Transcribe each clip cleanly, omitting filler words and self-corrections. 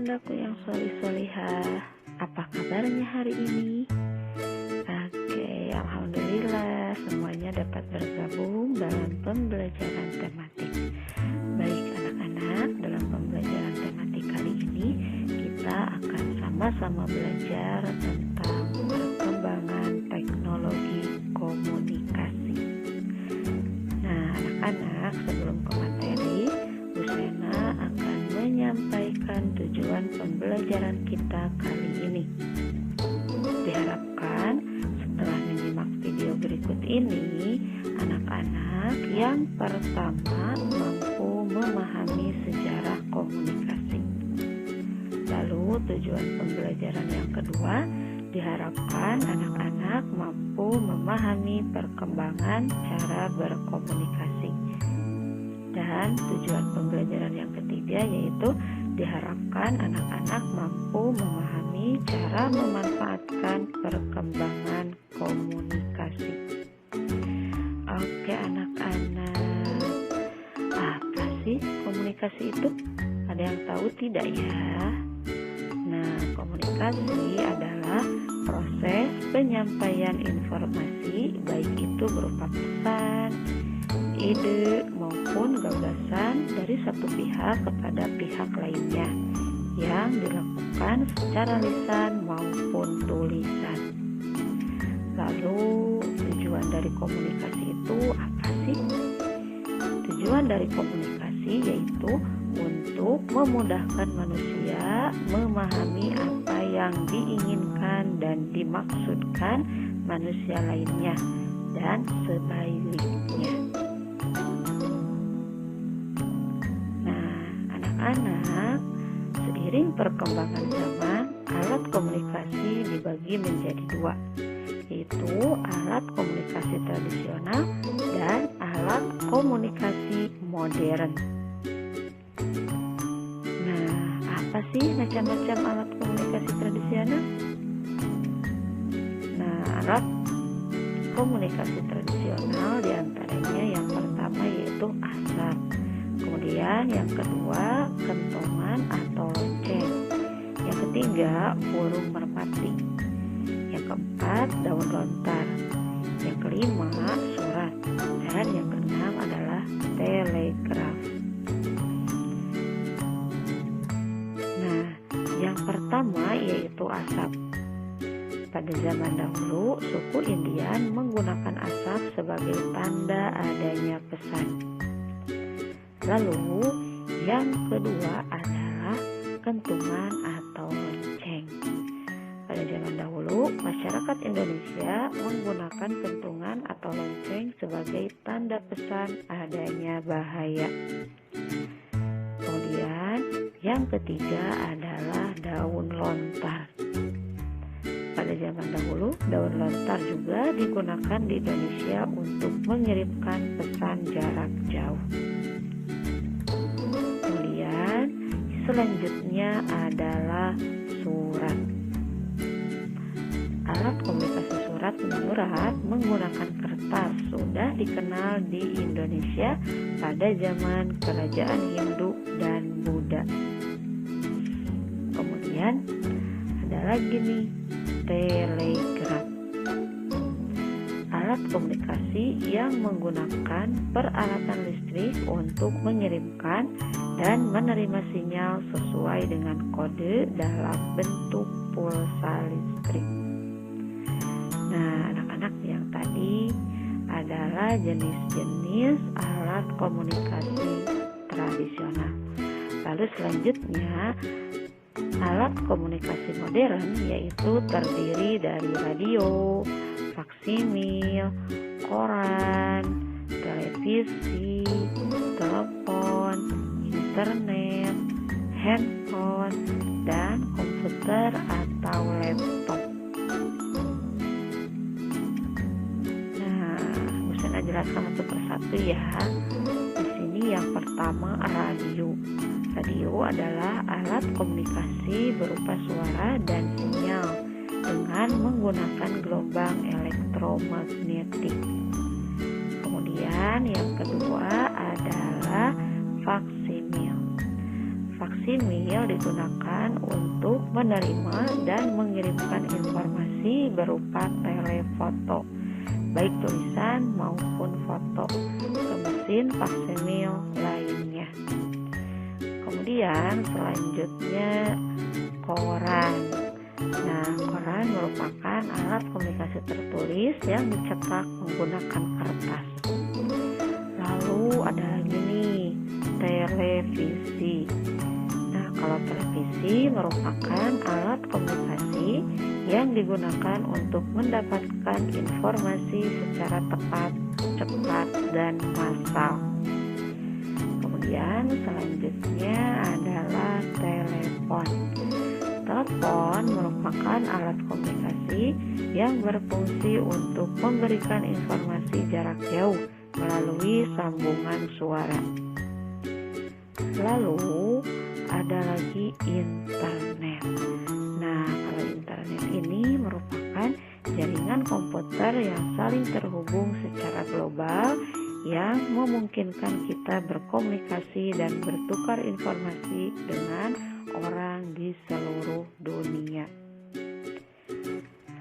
bundaku yang solih-solihah, apa kabarnya hari ini? Oke, alhamdulillah semuanya dapat bergabung dalam pembelajaran tematik. Baik anak-anak, dalam pembelajaran tematik kali ini kita akan sama-sama belajar tentang perkembangan teknologi komunikasi. Nah, anak-anak, sebelum ke materi, Bu Sena akan menyampaikan tujuan pembelajaran kita kali ini. Diharapkan setelah menyimak video berikut ini, anak-anak yang pertama mampu memahami sejarah komunikasi. Lalu tujuan pembelajaran yang kedua, diharapkan anak-anak mampu memahami perkembangan cara berkomunikasi. Dan tujuan pembelajaran yang ketiga yaitu diharapkan anak-anak mampu memahami cara memanfaatkan perkembangan komunikasi. Oke anak-anak, apa sih komunikasi itu? Ada yang tahu tidak ya? Nah, komunikasi adalah proses penyampaian informasi, baik itu berupa pesan, ide maupun gagasan dari satu pihak kepada pihak lainnya yang dilakukan secara lisan maupun tulisan. Lalu tujuan dari komunikasi itu apa sih? Tujuan dari komunikasi yaitu untuk memudahkan manusia memahami apa yang diinginkan dan dimaksudkan manusia lainnya dan sebaliknya. Anak, seiring perkembangan zaman, alat komunikasi dibagi menjadi dua, yaitu alat komunikasi tradisional dan alat komunikasi modern. Nah, apa sih macam-macam alat komunikasi tradisional? Nah, alat komunikasi tradisional diantaranya yang pertama yaitu asap. Kemudian yang kedua, kentongan atau lonceng. Yang ketiga, burung merpati. Yang keempat, daun lontar. Yang kelima, surat. Dan yang keenam adalah telegraf. Nah, yang pertama yaitu asap. Pada zaman dahulu, suku Indian menggunakan asap sebagai tanda adanya pesan. Lalu yang kedua adalah kentongan atau lonceng. Pada zaman dahulu, masyarakat Indonesia menggunakan kentongan atau lonceng sebagai tanda pesan adanya bahaya. Kemudian yang ketiga adalah daun lontar. Pada zaman dahulu, daun lontar juga digunakan di Indonesia untuk mengirimkan pesan jarak jauh. Selanjutnya adalah surat. Alat komunikasi surat menyurat menggunakan kertas sudah dikenal di Indonesia pada zaman kerajaan Hindu dan Buddha. Kemudian ada lagi nih, telegraf. Alat komunikasi yang menggunakan peralatan listrik untuk mengirimkan dan menerima sinyal sesuai dengan kode dalam bentuk pulsa listrik. Nah, anak-anak, yang tadi adalah jenis-jenis alat komunikasi tradisional. Lalu selanjutnya, alat komunikasi modern yaitu terdiri dari radio, faksimil, koran, televisi, telepon, internet, handphone, dan komputer atau laptop. Nah, Bu Sena jelaskan satu persatu ya. Di sini yang pertama radio. Radio adalah alat komunikasi berupa suara dan sinyal dengan menggunakan gelombang elektromagnetik. Kemudian yang kedua adalah faksimil. Faksimil digunakan untuk menerima dan mengirimkan informasi berupa telefoto, baik tulisan maupun foto, ke mesin faksimil lainnya. Kemudian selanjutnya koran. Nah, koran merupakan alat komunikasi tertulis yang dicetak menggunakan kertas. Lalu ada lagi nih, televisi. Nah, kalau televisi merupakan alat komunikasi yang digunakan untuk mendapatkan informasi secara tepat, cepat, dan massal. Kemudian selanjutnya adalah telepon. Telepon merupakan alat komunikasi yang berfungsi untuk memberikan informasi jarak jauh melalui sambungan suara. Lalu ada lagi internet. Nah, kalau internet ini merupakan jaringan komputer yang saling terhubung secara global yang memungkinkan kita berkomunikasi dan bertukar informasi dengan orang di seluruh dunia.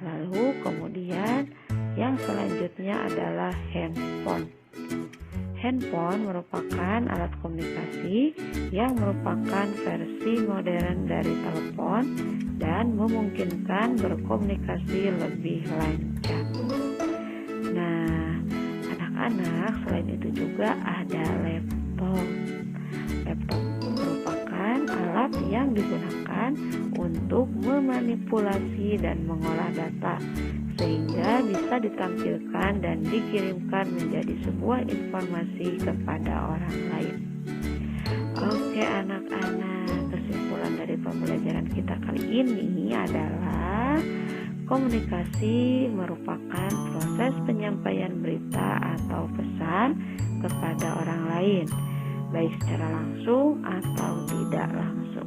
Lalu kemudian yang selanjutnya adalah handphone. Handphone merupakan alat komunikasi yang merupakan versi modern dari telepon dan memungkinkan berkomunikasi lebih lancar. Nah, anak-anak, selain itu juga ada laptop. Laptop merupakan alat yang digunakan untuk memanipulasi dan mengolah data sehingga bisa ditampilkan dan dikirimkan menjadi sebuah informasi kepada orang lain. Oke anak-anak, kesimpulan dari pembelajaran kita kali ini adalah komunikasi merupakan proses penyampaian berita atau pesan kepada orang lain, baik secara langsung atau tidak langsung.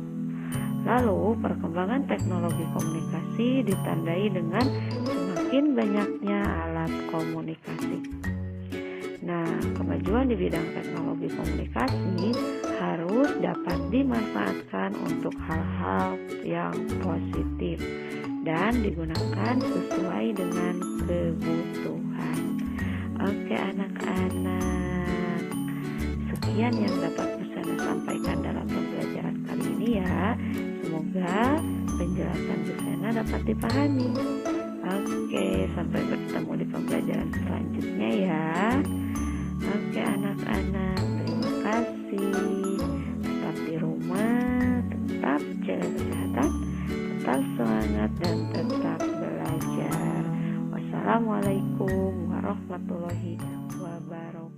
Lalu, perkembangan teknologi komunikasi ditandai dengan semakin banyaknya alat komunikasi. Nah, kemajuan di bidang teknologi komunikasi harus dapat dimanfaatkan untuk hal-hal yang positif dan digunakan sesuai dengan kebutuhan. Oke anak-anak, sekian yang dapat saya sampaikan dalam pembelajaran kali ini ya. Semoga penjelasan Bu Sena dapat dipahami. Oke, sampai bertemu di pembelajaran selanjutnya ya. Oke anak-anak, terima kasih. Tetap di rumah, tetap jaga kesehatan, tetap semangat dan tetap belajar. Wassalamualaikum warahmatullahi wabarakatuh.